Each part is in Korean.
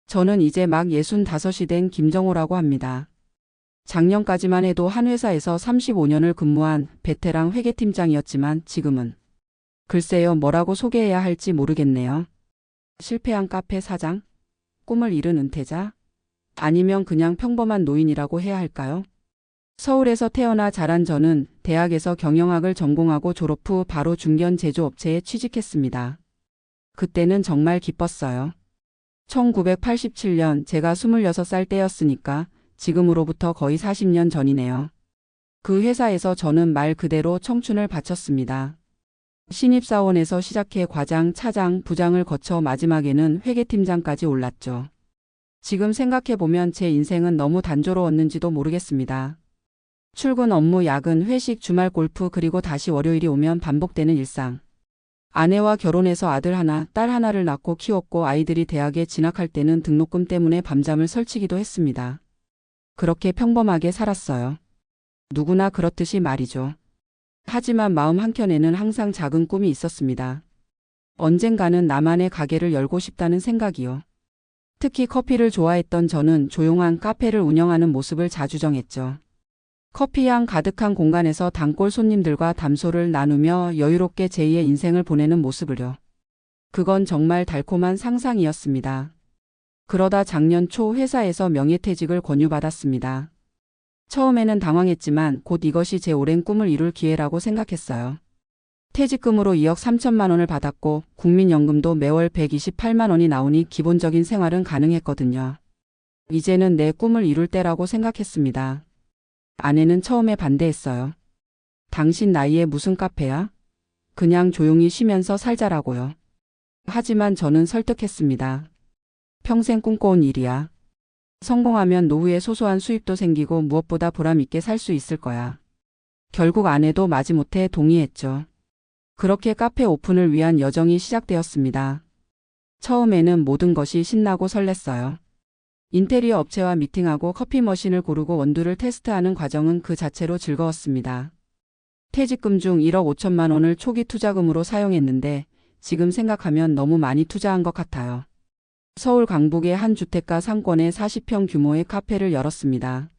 저는 이제 막 65이 된 김정호라고 합니다. 작년까지만 해도 한 회사에서 35년을 근무한 베테랑 회계팀장이었지만 지금은 글쎄요, 뭐라고 소개해야 할지 모르겠네요. 실패한 카페 사장? 꿈을 잃은 은퇴자? 아니면 그냥 평범한 노인이라고 해야 할까요? 서울에서 태어나 자란 저는 대학에서 경영학을 전공하고 졸업 후 바로 중견 제조업체에 취직했습니다. 그때는 정말 기뻤어요. 1987년 제가 26살 때였으니까 지금으로부터 거의 40년 전이네요. 그 회사에서 저는 말 그대로 청춘을 바쳤습니다. 신입사원에서 시작해 과장, 차장, 부장을 거쳐 마지막에는 회계팀장까지 올랐죠. 지금 생각해보면 제 인생은 너무 단조로웠는지도 모르겠습니다. 출근, 업무, 야근, 회식, 주말 골프 그리고 다시 월요일이 오면 반복되는 일상. 아내와 결혼해서 아들 하나, 딸 하나를 낳고 키웠고 아이들이 대학에 진학할 때는 등록금 때문에 밤잠을 설치기도 했습니다. 그렇게 평범하게 살았어요. 누구나 그렇듯이 말이죠. 하지만 마음 한켠에는 항상 작은 꿈이 있었습니다. 언젠가는 나만의 가게를 열고 싶다는 생각이요. 특히 커피를 좋아했던 저는 조용한 카페를 운영하는 모습을 자주 정했죠. 커피향 가득한 공간에서 단골 손님들과 담소를 나누며 여유롭게 제2의 인생을 보내는 모습을요. 그건 정말 달콤한 상상이었습니다. 그러다 작년 초 회사에서 명예퇴직을 권유받았습니다. 처음에는 당황했지만 곧 이것이 제 오랜 꿈을 이룰 기회라고 생각했어요. 퇴직금으로 2억 3천만 원을 받았고 국민연금도 매월 128만 원이 나오니 기본적인 생활은 가능했거든요. 이제는 내 꿈을 이룰 때라고 생각했습니다. 아내는 처음에 반대했어요. 당신 나이에 무슨 카페야? 그냥 조용히 쉬면서 살자라고요. 하지만 저는 설득했습니다. 평생 꿈꿔온 일이야. 성공하면 노후에 소소한 수입도 생기고 무엇보다 보람 있게 살 수 있을 거야. 결국 아내도 마지못해 동의했죠. 그렇게 카페 오픈을 위한 여정이 시작되었습니다. 처음에는 모든 것이 신나고 설렜어요. 인테리어 업체와 미팅하고 커피 머신을 고르고 원두를 테스트하는 과정은 그 자체로 즐거웠습니다. 퇴직금 중 1억 5천만 원을 초기 투자금으로 사용했는데 지금 생각하면 너무 많이 투자한 것 같아요. 서울 강북의 한 주택가 상권에 40평 규모의 카페를 열었습니다.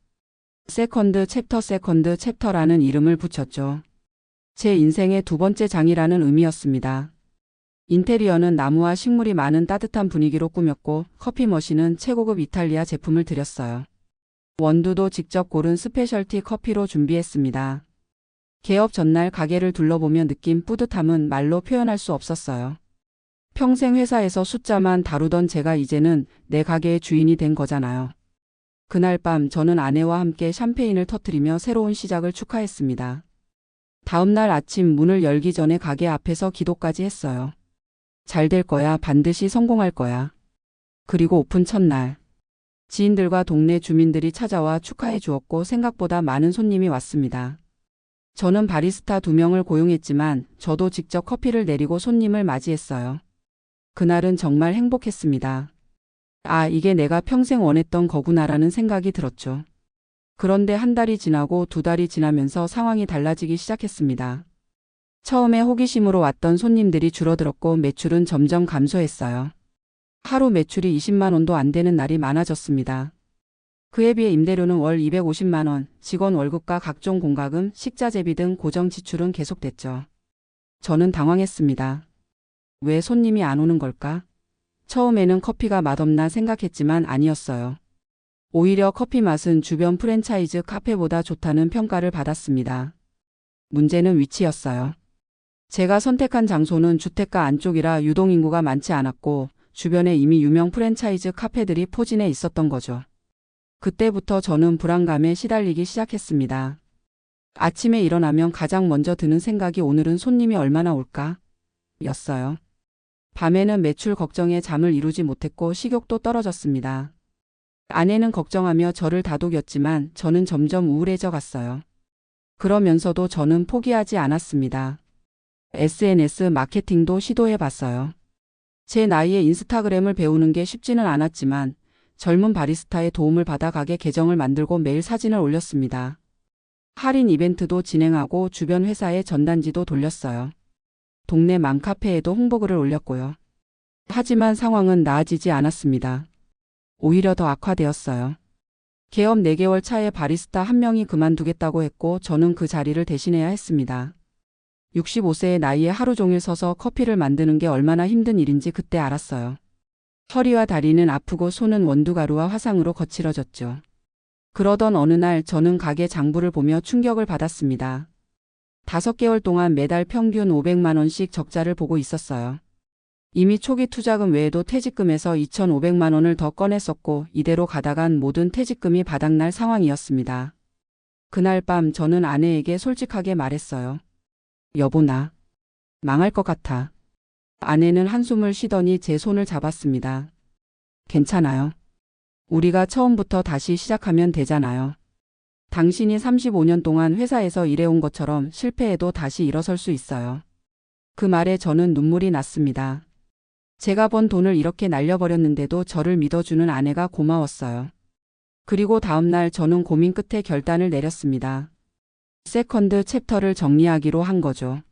세컨드 챕터라는 이름을 붙였죠. 제 인생의 두 번째 장이라는 의미였습니다. 인테리어는 나무와 식물이 많은 따뜻한 분위기로 꾸몄고 커피 머신은 최고급 이탈리아 제품을 들였어요. 원두도 직접 고른 스페셜티 커피로 준비했습니다. 개업 전날 가게를 둘러보며 느낀 뿌듯함은 말로 표현할 수 없었어요. 평생 회사에서 숫자만 다루던 제가 이제는 내 가게의 주인이 된 거잖아요. 그날 밤 저는 아내와 함께 샴페인을 터뜨리며 새로운 시작을 축하했습니다. 다음 날 아침 문을 열기 전에 가게 앞에서 기도까지 했어요. 잘 될 거야. 반드시 성공할 거야. 그리고 오픈 첫날. 지인들과 동네 주민들이 찾아와 축하해 주었고 생각보다 많은 손님이 왔습니다. 저는 바리스타 2명을 고용했지만 저도 직접 커피를 내리고 손님을 맞이했어요. 그날은 정말 행복했습니다. 아, 이게 내가 평생 원했던 거구나라는 생각이 들었죠. 그런데 한 달이 지나고 2달이 지나면서 상황이 달라지기 시작했습니다. 처음에 호기심으로 왔던 손님들이 줄어들었고 매출은 점점 감소했어요. 하루 매출이 20만 원도 안 되는 날이 많아졌습니다. 그에 비해 임대료는 월 250만 원, 직원 월급과 각종 공과금, 식자재비 등 고정 지출은 계속됐죠. 저는 당황했습니다. 왜 손님이 안 오는 걸까? 처음에는 커피가 맛없나 생각했지만 아니었어요. 오히려 커피 맛은 주변 프랜차이즈 카페보다 좋다는 평가를 받았습니다. 문제는 위치였어요. 제가 선택한 장소는 주택가 안쪽이라 유동인구가 많지 않았고 주변에 이미 유명 프랜차이즈 카페들이 포진해 있었던 거죠. 그때부터 저는 불안감에 시달리기 시작했습니다. 아침에 일어나면 가장 먼저 드는 생각이 오늘은 손님이 얼마나 올까? 였어요. 밤에는 매출 걱정에 잠을 이루지 못했고 식욕도 떨어졌습니다. 아내는 걱정하며 저를 다독였지만 저는 점점 우울해져 갔어요. 그러면서도 저는 포기하지 않았습니다. SNS 마케팅도 시도해봤어요. 제 나이에 인스타그램을 배우는 게 쉽지는 않았지만 젊은 바리스타의 도움을 받아 가게 계정을 만들고 매일 사진을 올렸습니다. 할인 이벤트도 진행하고 주변 회사에 전단지도 돌렸어요. 동네 맘카페에도 홍보글을 올렸고요. 하지만 상황은 나아지지 않았습니다. 오히려 더 악화되었어요. 개업 4개월 차에 바리스타 한 명이 그만두겠다고 했고 저는 그 자리를 대신해야 했습니다. 65세의 나이에 하루 종일 서서 커피를 만드는 게 얼마나 힘든 일인지 그때 알았어요. 허리와 다리는 아프고 손은 원두가루와 화상으로 거칠어졌죠. 그러던 어느 날 저는 가게 장부를 보며 충격을 받았습니다. 5개월 동안 매달 평균 500만 원씩 적자를 보고 있었어요. 이미 초기 투자금 외에도 퇴직금에서 2,500만 원을 더 꺼냈었고 이대로 가다간 모든 퇴직금이 바닥날 상황이었습니다. 그날 밤 저는 아내에게 솔직하게 말했어요. 여보, 나 망할 것 같아. 아내는 한숨을 쉬더니 제 손을 잡았습니다. 괜찮아요. 우리가 처음부터 다시 시작하면 되잖아요. 당신이 35년 동안 회사에서 일해온 것처럼 실패해도 다시 일어설 수 있어요. 그 말에 저는 눈물이 났습니다. 제가 번 돈을 이렇게 날려버렸는데도 저를 믿어주는 아내가 고마웠어요. 그리고 다음날 저는 고민 끝에 결단을 내렸습니다. 세컨드 챕터를 정리하기로 한 거죠.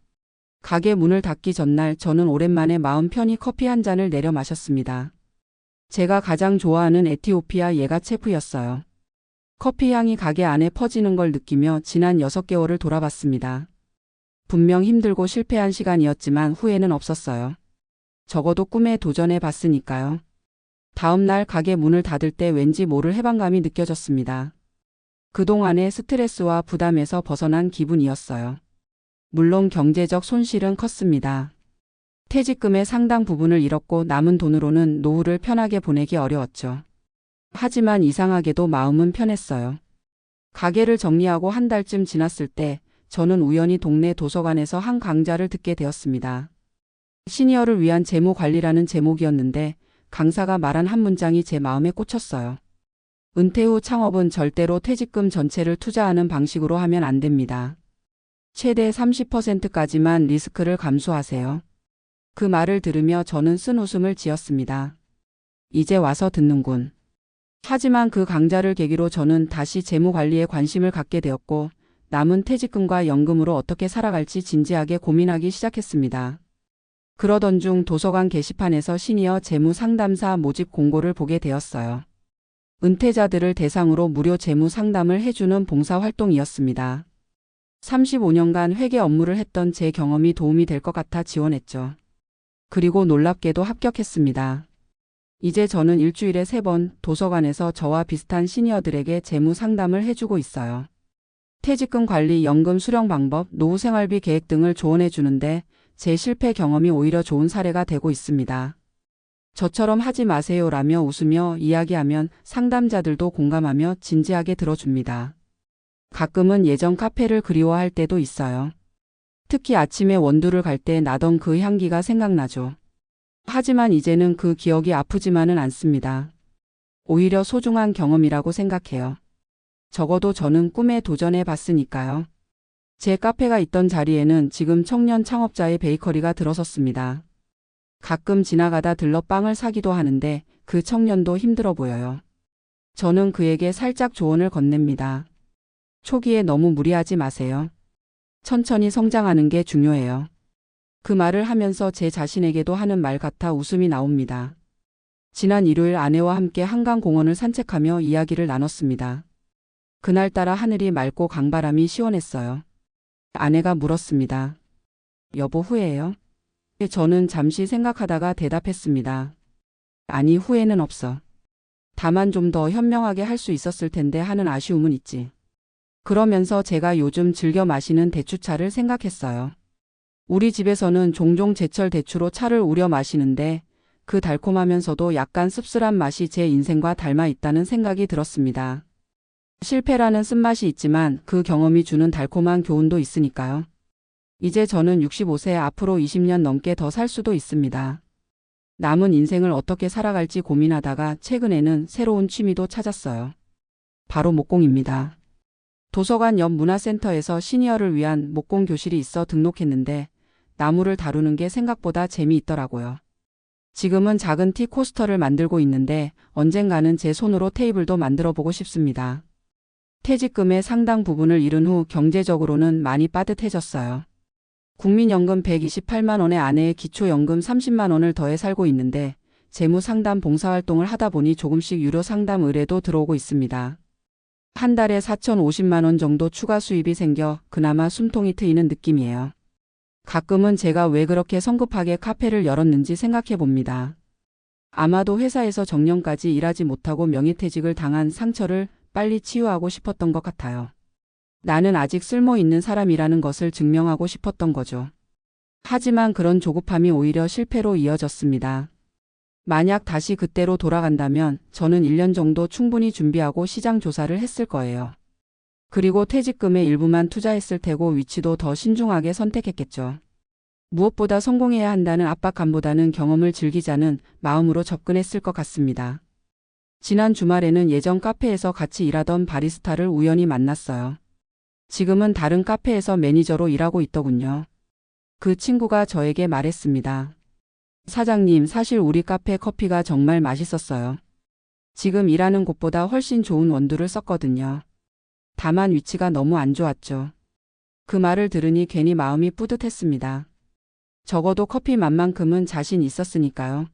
가게 문을 닫기 전날 저는 오랜만에 마음 편히 커피 한 잔을 내려 마셨습니다. 제가 가장 좋아하는 에티오피아 예가체프였어요. 커피 향이 가게 안에 퍼지는 걸 느끼며 지난 6개월을 돌아봤습니다. 분명 힘들고 실패한 시간이었지만 후회는 없었어요. 적어도 꿈에 도전해 봤으니까요. 다음 날 가게 문을 닫을 때 왠지 모를 해방감이 느껴졌습니다. 그동안의 스트레스와 부담에서 벗어난 기분이었어요. 물론 경제적 손실은 컸습니다. 퇴직금의 상당 부분을 잃었고 남은 돈으로는 노후를 편하게 보내기 어려웠죠. 하지만 이상하게도 마음은 편했어요. 가게를 정리하고 한 달쯤 지났을 때 저는 우연히 동네 도서관에서 한 강좌를 듣게 되었습니다. 시니어를 위한 재무 관리라는 제목이었는데 강사가 말한 한 문장이 제 마음에 꽂혔어요. 은퇴 후 창업은 절대로 퇴직금 전체를 투자하는 방식으로 하면 안 됩니다. 최대 30%까지만 리스크를 감수하세요. 그 말을 들으며 저는 쓴웃음을 지었습니다. 이제 와서 듣는군. 하지만 그 강좌를 계기로 저는 다시 재무 관리에 관심을 갖게 되었고 남은 퇴직금과 연금으로 어떻게 살아갈지 진지하게 고민하기 시작했습니다. 그러던 중 도서관 게시판에서 시니어 재무 상담사 모집 공고를 보게 되었어요. 은퇴자들을 대상으로 무료 재무 상담을 해주는 봉사활동이었습니다. 35년간 회계 업무를 했던 제 경험이 도움이 될 것 같아 지원했죠. 그리고 놀랍게도 합격했습니다. 이제 저는 일주일에 3번 도서관에서 저와 비슷한 시니어들에게 재무 상담을 해주고 있어요. 퇴직금 관리, 연금 수령 방법, 노후 생활비 계획 등을 조언해 주는데 제 실패 경험이 오히려 좋은 사례가 되고 있습니다. 저처럼 하지 마세요라며 웃으며 이야기하면 상담자들도 공감하며 진지하게 들어줍니다. 가끔은 예전 카페를 그리워할 때도 있어요. 특히 아침에 원두를 갈 때 나던 그 향기가 생각나죠. 하지만 이제는 그 기억이 아프지만은 않습니다. 오히려 소중한 경험이라고 생각해요. 적어도 저는 꿈에 도전해 봤으니까요. 제 카페가 있던 자리에는 지금 청년 창업자의 베이커리가 들어섰습니다. 가끔 지나가다 들러 빵을 사기도 하는데 그 청년도 힘들어 보여요. 저는 그에게 살짝 조언을 건넵니다. 초기에 너무 무리하지 마세요. 천천히 성장하는 게 중요해요. 그 말을 하면서 제 자신에게도 하는 말 같아 웃음이 나옵니다. 지난 일요일 아내와 함께 한강공원을 산책하며 이야기를 나눴습니다. 그날따라 하늘이 맑고 강바람이 시원했어요. 아내가 물었습니다. 여보, 후회해요? 저는 잠시 생각하다가 대답했습니다. 아니, 후회는 없어. 다만 좀 더 현명하게 할 수 있었을 텐데 하는 아쉬움은 있지. 그러면서 제가 요즘 즐겨 마시는 대추차를 생각했어요. 우리 집에서는 종종 제철 대추로 차를 우려 마시는데 그 달콤하면서도 약간 씁쓸한 맛이 제 인생과 닮아 있다는 생각이 들었습니다. 실패라는 쓴맛이 있지만 그 경험이 주는 달콤한 교훈도 있으니까요. 이제 저는 65세, 앞으로 20년 넘게 더 살 수도 있습니다. 남은 인생을 어떻게 살아갈지 고민하다가 최근에는 새로운 취미도 찾았어요. 바로 목공입니다. 도서관 옆 문화센터에서 시니어를 위한 목공 교실이 있어 등록했는데 나무를 다루는 게 생각보다 재미있더라고요. 지금은 작은 티 코스터를 만들고 있는데 언젠가는 제 손으로 테이블도 만들어 보고 싶습니다. 퇴직금의 상당 부분을 잃은 후 경제적으로는 많이 빠듯해졌어요. 국민연금 128만 원에 아내의 기초연금 30만 원을 더해 살고 있는데 재무 상담 봉사활동을 하다 보니 조금씩 유료 상담 의뢰도 들어오고 있습니다. 한 달에 4,050만 원 정도 추가 수입이 생겨 그나마 숨통이 트이는 느낌이에요. 가끔은 제가 왜 그렇게 성급하게 카페를 열었는지 생각해 봅니다. 아마도 회사에서 정년까지 일하지 못하고 명예퇴직을 당한 상처를 빨리 치유하고 싶었던 것 같아요. 나는 아직 쓸모 있는 사람이라는 것을 증명하고 싶었던 거죠. 하지만 그런 조급함이 오히려 실패로 이어졌습니다. 만약 다시 그때로 돌아간다면 저는 1년 정도 충분히 준비하고 시장 조사를 했을 거예요. 그리고 퇴직금의 일부만 투자했을 테고 위치도 더 신중하게 선택했겠죠. 무엇보다 성공해야 한다는 압박감보다는 경험을 즐기자는 마음으로 접근했을 것 같습니다. 지난 주말에는 예전 카페에서 같이 일하던 바리스타를 우연히 만났어요. 지금은 다른 카페에서 매니저로 일하고 있더군요. 그 친구가 저에게 말했습니다. 사장님, 사실 우리 카페 커피가 정말 맛있었어요. 지금 일하는 곳보다 훨씬 좋은 원두를 썼거든요. 다만 위치가 너무 안 좋았죠. 그 말을 들으니 괜히 마음이 뿌듯했습니다. 적어도 커피 맛만큼은 자신 있었으니까요.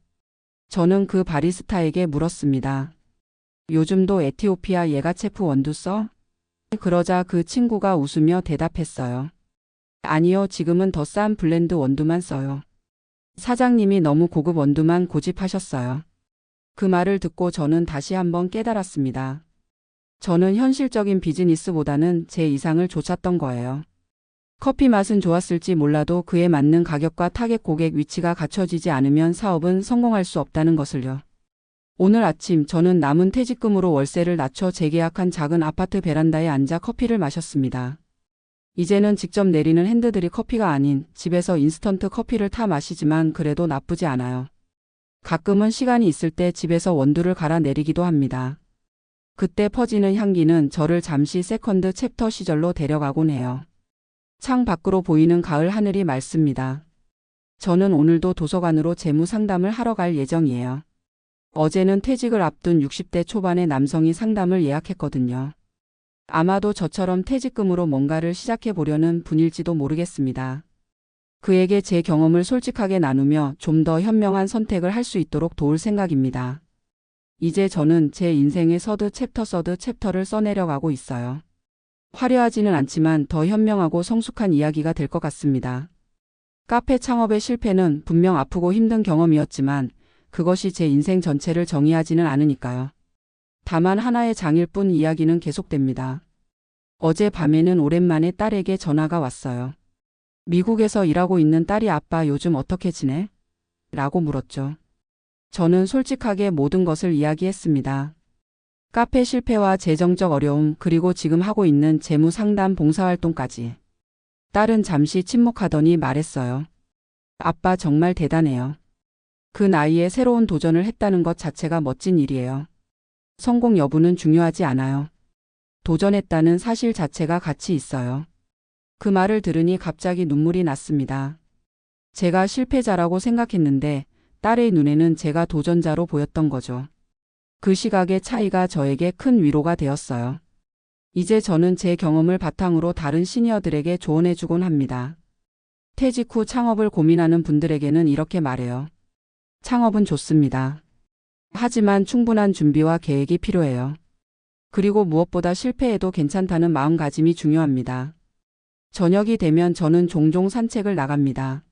저는 그 바리스타에게 물었습니다. 요즘도 에티오피아 예가체프 원두 써? 그러자 그 친구가 웃으며 대답했어요. 아니요, 지금은 더 싼 블렌드 원두만 써요. 사장님이 너무 고급 원두만 고집하셨어요. 그 말을 듣고 저는 다시 한번 깨달았습니다. 저는 현실적인 비즈니스보다는 제 이상을 좇았던 거예요. 커피 맛은 좋았을지 몰라도 그에 맞는 가격과 타겟 고객 위치가 갖춰지지 않으면 사업은 성공할 수 없다는 것을요. 오늘 아침 저는 남은 퇴직금으로 월세를 낮춰 재계약한 작은 아파트 베란다에 앉아 커피를 마셨습니다. 이제는 직접 내리는 핸드드립 커피가 아닌 집에서 인스턴트 커피를 타 마시지만 그래도 나쁘지 않아요. 가끔은 시간이 있을 때 집에서 원두를 갈아 내리기도 합니다. 그때 퍼지는 향기는 저를 잠시 세컨드 챕터 시절로 데려가곤 해요. 창 밖으로 보이는 가을 하늘이 맑습니다. 저는 오늘도 도서관으로 재무 상담을 하러 갈 예정이에요. 어제는 퇴직을 앞둔 60대 초반의 남성이 상담을 예약했거든요. 아마도 저처럼 퇴직금으로 뭔가를 시작해 보려는 분일지도 모르겠습니다. 그에게 제 경험을 솔직하게 나누며 좀 더 현명한 선택을 할 수 있도록 도울 생각입니다. 이제 저는 제 인생의 서드 챕터를 써내려가고 있어요. 화려하지는 않지만 더 현명하고 성숙한 이야기가 될 것 같습니다. 카페 창업의 실패는 분명 아프고 힘든 경험이었지만 그것이 제 인생 전체를 정의하지는 않으니까요. 다만 하나의 장일 뿐 이야기는 계속됩니다. 어제 밤에는 오랜만에 딸에게 전화가 왔어요. 미국에서 일하고 있는 딸이 아빠 요즘 어떻게 지내? 라고 물었죠. 저는 솔직하게 모든 것을 이야기했습니다. 카페 실패와 재정적 어려움 그리고 지금 하고 있는 재무 상담 봉사활동까지. 딸은 잠시 침묵하더니 말했어요. 아빠 정말 대단해요. 그 나이에 새로운 도전을 했다는 것 자체가 멋진 일이에요. 성공 여부는 중요하지 않아요. 도전했다는 사실 자체가 가치 있어요. 그 말을 들으니 갑자기 눈물이 났습니다. 제가 실패자라고 생각했는데 딸의 눈에는 제가 도전자로 보였던 거죠. 그 시각의 차이가 저에게 큰 위로가 되었어요. 이제 저는 제 경험을 바탕으로 다른 시니어들에게 조언해주곤 합니다. 퇴직 후 창업을 고민하는 분들에게는 이렇게 말해요. 창업은 좋습니다. 하지만 충분한 준비와 계획이 필요해요. 그리고 무엇보다 실패해도 괜찮다는 마음가짐이 중요합니다. 저녁이 되면 저는 종종 산책을 나갑니다.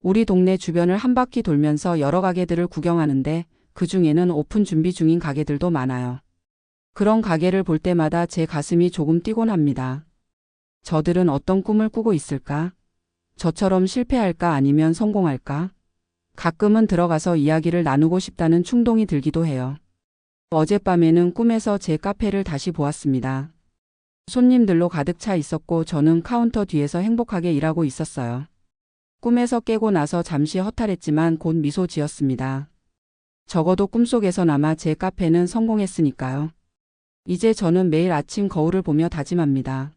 우리 동네 주변을 한 바퀴 돌면서 여러 가게들을 구경하는데 그 중에는 오픈 준비 중인 가게들도 많아요. 그런 가게를 볼 때마다 제 가슴이 조금 뛰곤 합니다. 저들은 어떤 꿈을 꾸고 있을까? 저처럼 실패할까 아니면 성공할까? 가끔은 들어가서 이야기를 나누고 싶다는 충동이 들기도 해요. 어젯밤에는 꿈에서 제 카페를 다시 보았습니다. 손님들로 가득 차 있었고 저는 카운터 뒤에서 행복하게 일하고 있었어요. 꿈에서 깨고 나서 잠시 허탈했지만 곧 미소 지었습니다. 적어도 꿈속에서나마 제 카페는 성공했으니까요. 이제 저는 매일 아침 거울을 보며 다짐합니다.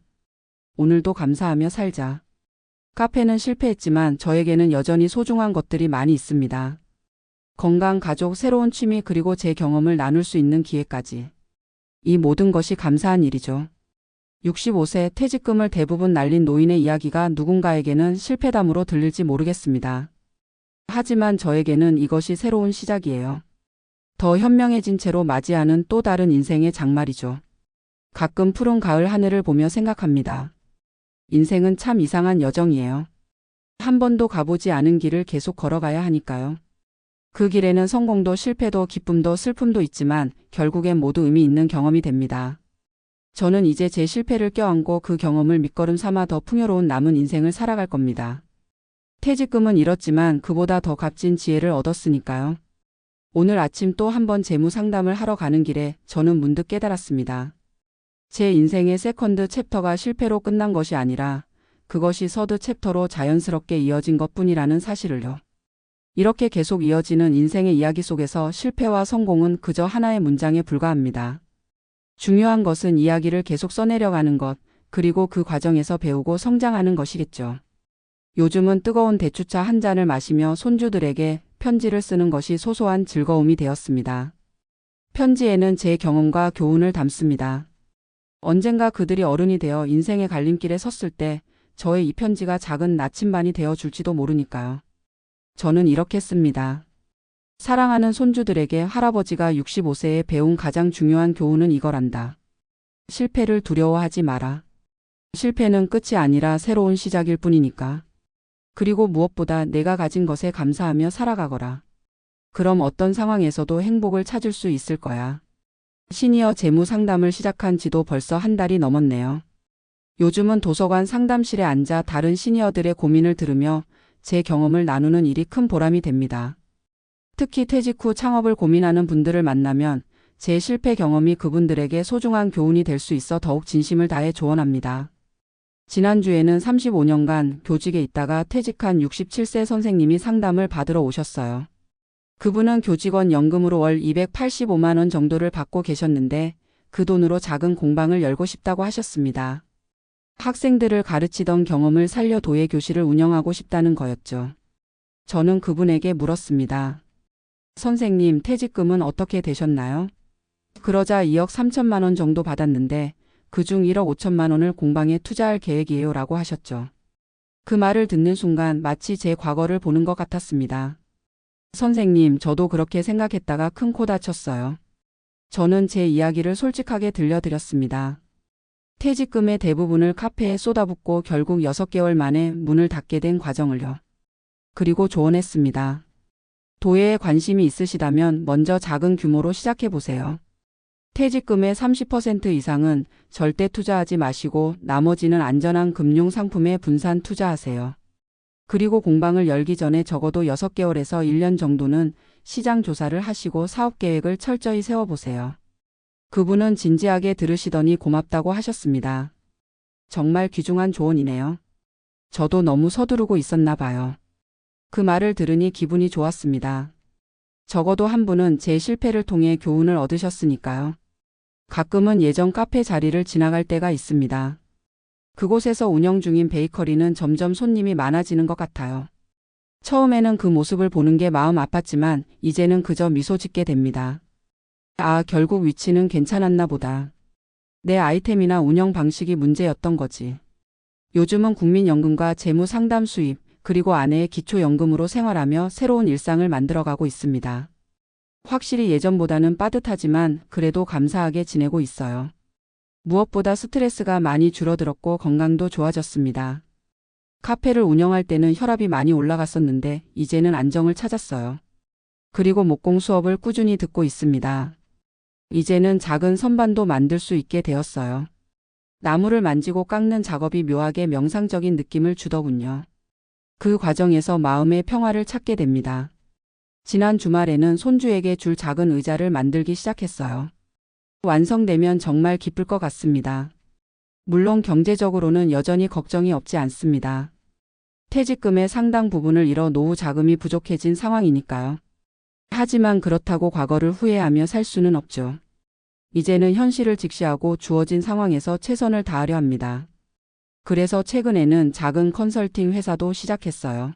오늘도 감사하며 살자. 카페는 실패했지만 저에게는 여전히 소중한 것들이 많이 있습니다. 건강, 가족, 새로운 취미 그리고 제 경험을 나눌 수 있는 기회까지. 이 모든 것이 감사한 일이죠. 65세 퇴직금을 대부분 날린 노인의 이야기가 누군가에게는 실패담으로 들릴지 모르겠습니다. 하지만 저에게는 이것이 새로운 시작이에요. 더 현명해진 채로 맞이하는 또 다른 인생의 장말이죠. 가끔 푸른 가을 하늘을 보며 생각합니다. 인생은 참 이상한 여정이에요. 한 번도 가보지 않은 길을 계속 걸어가야 하니까요. 그 길에는 성공도 실패도 기쁨도 슬픔도 있지만 결국엔 모두 의미 있는 경험이 됩니다. 저는 이제 제 실패를 껴안고 그 경험을 밑거름 삼아 더 풍요로운 남은 인생을 살아갈 겁니다. 퇴직금은 잃었지만 그보다 더 값진 지혜를 얻었으니까요. 오늘 아침 또 한 번 재무 상담을 하러 가는 길에 저는 문득 깨달았습니다. 제 인생의 세컨드 챕터가 실패로 끝난 것이 아니라 그것이 서드 챕터로 자연스럽게 이어진 것뿐이라는 사실을요. 이렇게 계속 이어지는 인생의 이야기 속에서 실패와 성공은 그저 하나의 문장에 불과합니다. 중요한 것은 이야기를 계속 써내려가는 것, 그리고 그 과정에서 배우고 성장하는 것이겠죠. 요즘은 뜨거운 대추차 한 잔을 마시며 손주들에게 편지를 쓰는 것이 소소한 즐거움이 되었습니다. 편지에는 제 경험과 교훈을 담습니다. 언젠가 그들이 어른이 되어 인생의 갈림길에 섰을 때 저의 이 편지가 작은 나침반이 되어 줄지도 모르니까요. 저는 이렇게 씁니다. 사랑하는 손주들에게 할아버지가 65세에 배운 가장 중요한 교훈은 이거란다. 실패를 두려워하지 마라. 실패는 끝이 아니라 새로운 시작일 뿐이니까. 그리고 무엇보다 내가 가진 것에 감사하며 살아가거라. 그럼 어떤 상황에서도 행복을 찾을 수 있을 거야. 시니어 재무 상담을 시작한 지도 벌써 한 달이 넘었네요. 요즘은 도서관 상담실에 앉아 다른 시니어들의 고민을 들으며 제 경험을 나누는 일이 큰 보람이 됩니다. 특히 퇴직 후 창업을 고민하는 분들을 만나면 제 실패 경험이 그분들에게 소중한 교훈이 될 수 있어 더욱 진심을 다해 조언합니다. 지난주에는 35년간 교직에 있다가 퇴직한 67세 선생님이 상담을 받으러 오셨어요. 그분은 교직원 연금으로 월 285만 원 정도를 받고 계셨는데 그 돈으로 작은 공방을 열고 싶다고 하셨습니다. 학생들을 가르치던 경험을 살려 도예 교실을 운영하고 싶다는 거였죠. 저는 그분에게 물었습니다. 선생님, 퇴직금은 어떻게 되셨나요? 그러자 2억 3천만 원 정도 받았는데 그중 1억 5천만 원을 공방에 투자할 계획이에요 라고 하셨죠. 그 말을 듣는 순간 마치 제 과거를 보는 것 같았습니다. 선생님, 저도 그렇게 생각했다가 큰 코 다쳤어요. 저는 제 이야기를 솔직하게 들려드렸습니다. 퇴직금의 대부분을 카페에 쏟아붓고 결국 6개월 만에 문을 닫게 된 과정을요. 그리고 조언했습니다. 도예에 관심이 있으시다면 먼저 작은 규모로 시작해보세요. 퇴직금의 30% 이상은 절대 투자하지 마시고 나머지는 안전한 금융 상품에 분산 투자하세요. 그리고 공방을 열기 전에 적어도 6개월에서 1년 정도는 시장 조사를 하시고 사업 계획을 철저히 세워보세요. 그분은 진지하게 들으시더니 고맙다고 하셨습니다. 정말 귀중한 조언이네요. 저도 너무 서두르고 있었나 봐요. 그 말을 들으니 기분이 좋았습니다. 적어도 한 분은 제 실패를 통해 교훈을 얻으셨으니까요. 가끔은 예전 카페 자리를 지나갈 때가 있습니다. 그곳에서 운영 중인 베이커리는 점점 손님이 많아지는 것 같아요. 처음에는 그 모습을 보는 게 마음 아팠지만 이제는 그저 미소 짓게 됩니다. 아, 결국 위치는 괜찮았나 보다. 내 아이템이나 운영 방식이 문제였던 거지. 요즘은 국민연금과 재무 상담 수입, 그리고 아내의 기초연금으로 생활하며 새로운 일상을 만들어가고 있습니다. 확실히 예전보다는 빠듯하지만 그래도 감사하게 지내고 있어요. 무엇보다 스트레스가 많이 줄어들었고 건강도 좋아졌습니다. 카페를 운영할 때는 혈압이 많이 올라갔었는데 이제는 안정을 찾았어요. 그리고 목공 수업을 꾸준히 듣고 있습니다. 이제는 작은 선반도 만들 수 있게 되었어요. 나무를 만지고 깎는 작업이 묘하게 명상적인 느낌을 주더군요. 그 과정에서 마음의 평화를 찾게 됩니다. 지난 주말에는 손주에게 줄 작은 의자를 만들기 시작했어요. 완성되면 정말 기쁠 것 같습니다. 물론 경제적으로는 여전히 걱정이 없지 않습니다. 퇴직금의 상당 부분을 잃어 노후 자금이 부족해진 상황이니까요. 하지만 그렇다고 과거를 후회하며 살 수는 없죠. 이제는 현실을 직시하고 주어진 상황에서 최선을 다하려 합니다. 그래서 최근에는 작은 컨설팅 회사도 시작했어요.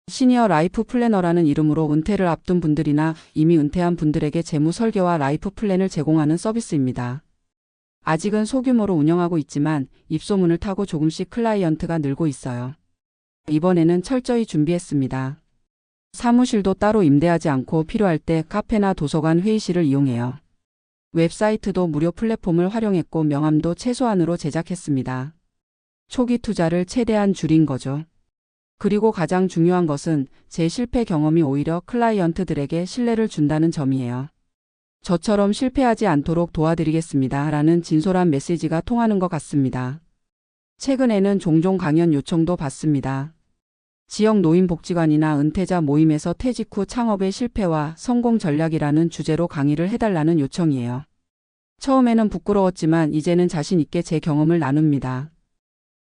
시니어 라이프 플래너라는 이름으로 은퇴를 앞둔 분들이나 이미 은퇴한 분들에게 재무 설계와 라이프 플랜을 제공하는 서비스입니다. 아직은 소규모로 운영하고 있지만 입소문을 타고 조금씩 클라이언트가 늘고 있어요. 이번에는 철저히 준비했습니다. 사무실도 따로 임대하지 않고 필요할 때 카페나 도서관 회의실을 이용해요. 웹사이트도 무료 플랫폼을 활용했고 명함도 최소한으로 제작했습니다. 초기 투자를 최대한 줄인 거죠. 그리고 가장 중요한 것은 제 실패 경험이 오히려 클라이언트들에게 신뢰를 준다는 점이에요. 저처럼 실패하지 않도록 도와드리겠습니다. 라는 진솔한 메시지가 통하는 것 같습니다. 최근에는 종종 강연 요청도 받습니다. 지역 노인복지관이나 은퇴자 모임에서 퇴직 후 창업의 실패와 성공 전략이라는 주제로 강의를 해달라는 요청이에요. 처음에는 부끄러웠지만 이제는 자신 있게 제 경험을 나눕니다.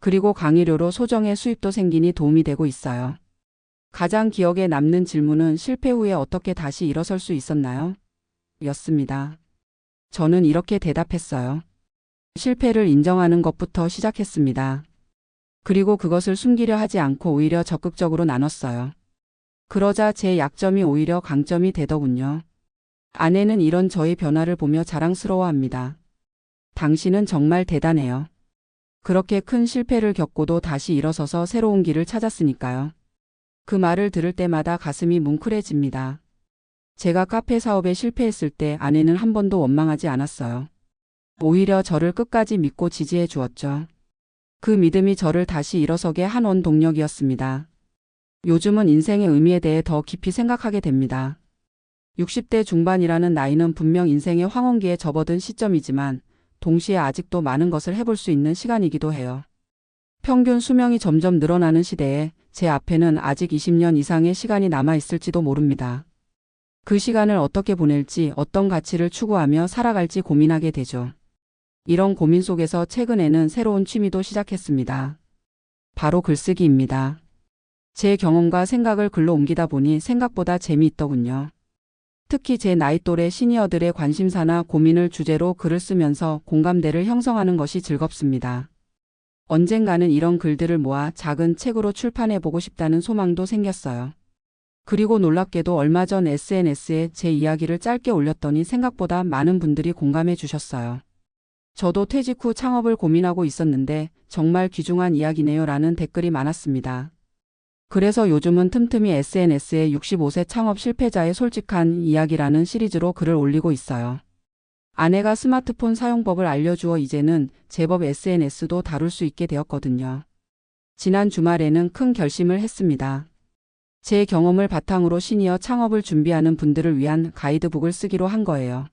그리고 강의료로 소정의 수입도 생기니 도움이 되고 있어요. 가장 기억에 남는 질문은 실패 후에 어떻게 다시 일어설 수 있었나요? 였습니다. 저는 이렇게 대답했어요. 실패를 인정하는 것부터 시작했습니다. 그리고 그것을 숨기려 하지 않고 오히려 적극적으로 나눴어요. 그러자 제 약점이 오히려 강점이 되더군요. 아내는 이런 저의 변화를 보며 자랑스러워합니다. 당신은 정말 대단해요. 그렇게 큰 실패를 겪고도 다시 일어서서 새로운 길을 찾았으니까요. 그 말을 들을 때마다 가슴이 뭉클해집니다. 제가 카페 사업에 실패했을 때 아내는 한 번도 원망하지 않았어요. 오히려 저를 끝까지 믿고 지지해 주었죠. 그 믿음이 저를 다시 일어서게 한 원동력이었습니다. 요즘은 인생의 의미에 대해 더 깊이 생각하게 됩니다. 60대 중반이라는 나이는 분명 인생의 황혼기에 접어든 시점이지만 동시에 아직도 많은 것을 해볼 수 있는 시간이기도 해요. 평균 수명이 점점 늘어나는 시대에 제 앞에는 아직 20년 이상의 시간이 남아있을지도 모릅니다. 그 시간을 어떻게 보낼지, 어떤 가치를 추구하며 살아갈지 고민하게 되죠. 이런 고민 속에서 최근에는 새로운 취미도 시작했습니다. 바로 글쓰기입니다. 제 경험과 생각을 글로 옮기다 보니 생각보다 재미있더군요. 특히 제 나이 또래 시니어들의 관심사나 고민을 주제로 글을 쓰면서 공감대를 형성하는 것이 즐겁습니다. 언젠가는 이런 글들을 모아 작은 책으로 출판해보고 싶다는 소망도 생겼어요. 그리고 놀랍게도 얼마 전 SNS에 제 이야기를 짧게 올렸더니 생각보다 많은 분들이 공감해 주셨어요. 저도 퇴직 후 창업을 고민하고 있었는데 정말 귀중한 이야기네요 라는 댓글이 많았습니다. 그래서 요즘은 틈틈이 SNS에 65세 창업 실패자의 솔직한 이야기라는 시리즈로 글을 올리고 있어요. 아내가 스마트폰 사용법을 알려주어 이제는 제법 SNS도 다룰 수 있게 되었거든요. 지난 주말에는 큰 결심을 했습니다. 제 경험을 바탕으로 시니어 창업을 준비하는 분들을 위한 가이드북을 쓰기로 한 거예요.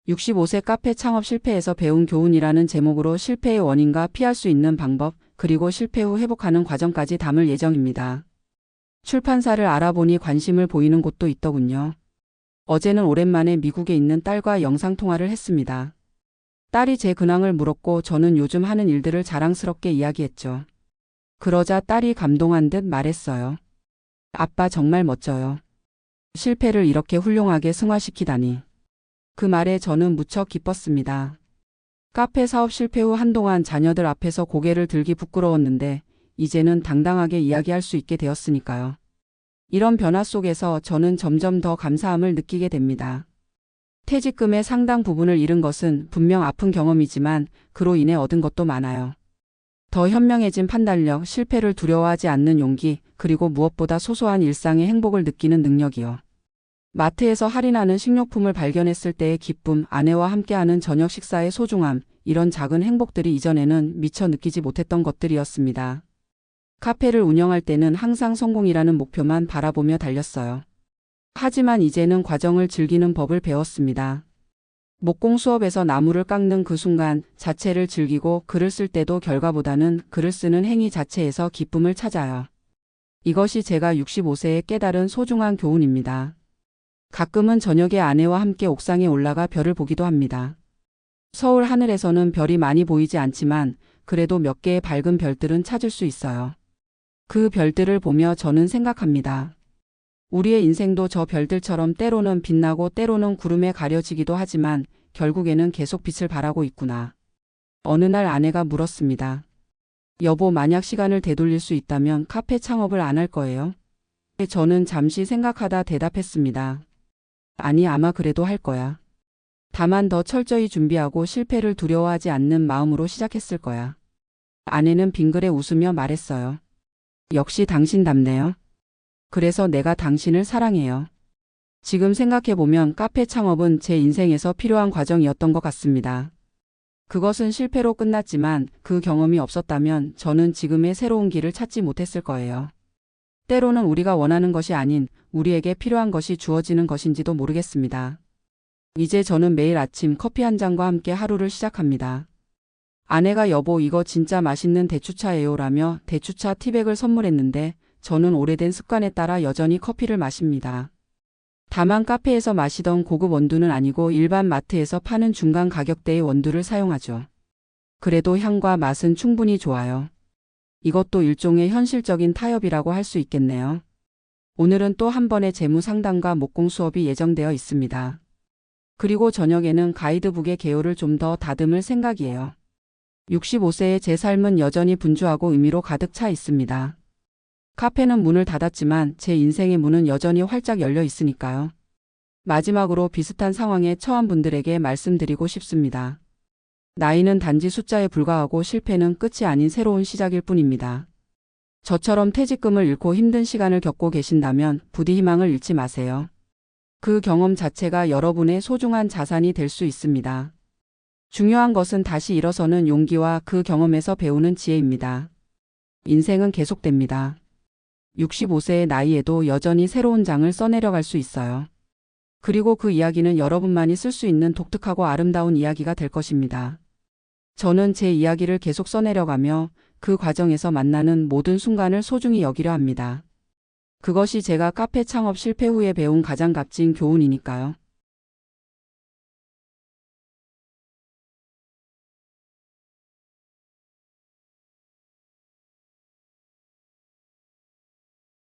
65세 카페 창업 실패에서 배운 교훈이라는 제목으로 실패의 원인과 피할 수 있는 방법, 그리고 실패 후 회복하는 과정까지 담을 예정입니다. 출판사를 알아보니 관심을 보이는 곳도 있더군요. 어제는 오랜만에 미국에 있는 딸과 영상통화를 했습니다. 딸이 제 근황을 물었고 저는 요즘 하는 일들을 자랑스럽게 이야기했죠. 그러자 딸이 감동한 듯 말했어요. 아빠 정말 멋져요. 실패를 이렇게 훌륭하게 승화시키다니. 그 말에 저는 무척 기뻤습니다. 카페 사업 실패 후 한동안 자녀들 앞에서 고개를 들기 부끄러웠는데 이제는 당당하게 이야기할 수 있게 되었으니까요. 이런 변화 속에서 저는 점점 더 감사함을 느끼게 됩니다. 퇴직금의 상당 부분을 잃은 것은 분명 아픈 경험이지만 그로 인해 얻은 것도 많아요. 더 현명해진 판단력, 실패를 두려워하지 않는 용기, 그리고 무엇보다 소소한 일상의 행복을 느끼는 능력이요. 마트에서 할인하는 식료품을 발견했을 때의 기쁨, 아내와 함께하는 저녁 식사의 소중함, 이런 작은 행복들이 이전에는 미처 느끼지 못했던 것들이었습니다. 카페를 운영할 때는 항상 성공이라는 목표만 바라보며 달렸어요. 하지만 이제는 과정을 즐기는 법을 배웠습니다. 목공 수업에서 나무를 깎는 그 순간 자체를 즐기고 글을 쓸 때도 결과보다는 글을 쓰는 행위 자체에서 기쁨을 찾아요. 이것이 제가 65세에 깨달은 소중한 교훈입니다. 가끔은 저녁에 아내와 함께 옥상에 올라가 별을 보기도 합니다. 서울 하늘에서는 별이 많이 보이지 않지만 그래도 몇 개의 밝은 별들은 찾을 수 있어요. 그 별들을 보며 저는 생각합니다. 우리의 인생도 저 별들처럼 때로는 빛나고 때로는 구름에 가려지기도 하지만 결국에는 계속 빛을 발하고 있구나. 어느 날 아내가 물었습니다. 여보, 만약 시간을 되돌릴 수 있다면 카페 창업을 안 할 거예요? 저는 잠시 생각하다 대답했습니다. 아니, 아마 그래도 할 거야. 다만 더 철저히 준비하고 실패를 두려워하지 않는 마음으로 시작했을 거야. 아내는 빙그레 웃으며 말했어요. 역시 당신답네요. 그래서 내가 당신을 사랑해요. 지금 생각해보면 카페 창업은 제 인생에서 필요한 과정이었던 것 같습니다. 그것은 실패로 끝났지만 그 경험이 없었다면 저는 지금의 새로운 길을 찾지 못했을 거예요. 때로는 우리가 원하는 것이 아닌 우리에게 필요한 것이 주어지는 것인지도 모르겠습니다. 이제 저는 매일 아침 커피 한 잔과 함께 하루를 시작합니다. 아내가 여보 이거 진짜 맛있는 대추차예요 라며 대추차 티백을 선물했는데 저는 오래된 습관에 따라 여전히 커피를 마십니다. 다만 카페에서 마시던 고급 원두는 아니고 일반 마트에서 파는 중간 가격대의 원두를 사용하죠. 그래도 향과 맛은 충분히 좋아요. 이것도 일종의 현실적인 타협이라고 할 수 있겠네요. 오늘은 또 한 번의 재무 상담과 목공 수업이 예정되어 있습니다. 그리고 저녁에는 가이드북의 개요를 좀 더 다듬을 생각이에요. 65세의 제 삶은 여전히 분주하고 의미로 가득 차 있습니다. 카페는 문을 닫았지만 제 인생의 문은 여전히 활짝 열려 있으니까요. 마지막으로 비슷한 상황에 처한 분들에게 말씀드리고 싶습니다. 나이는 단지 숫자에 불과하고 실패는 끝이 아닌 새로운 시작일 뿐입니다. 저처럼 퇴직금을 잃고 힘든 시간을 겪고 계신다면 부디 희망을 잃지 마세요. 그 경험 자체가 여러분의 소중한 자산이 될 수 있습니다. 중요한 것은 다시 일어서는 용기와 그 경험에서 배우는 지혜입니다. 인생은 계속됩니다. 65세의 나이에도 여전히 새로운 장을 써내려갈 수 있어요. 그리고 그 이야기는 여러분만이 쓸 수 있는 독특하고 아름다운 이야기가 될 것입니다. 저는 제 이야기를 계속 써내려가며 그 과정에서 만나는 모든 순간을 소중히 여기려 합니다. 그것이 제가 카페 창업 실패 후에 배운 가장 값진 교훈이니까요.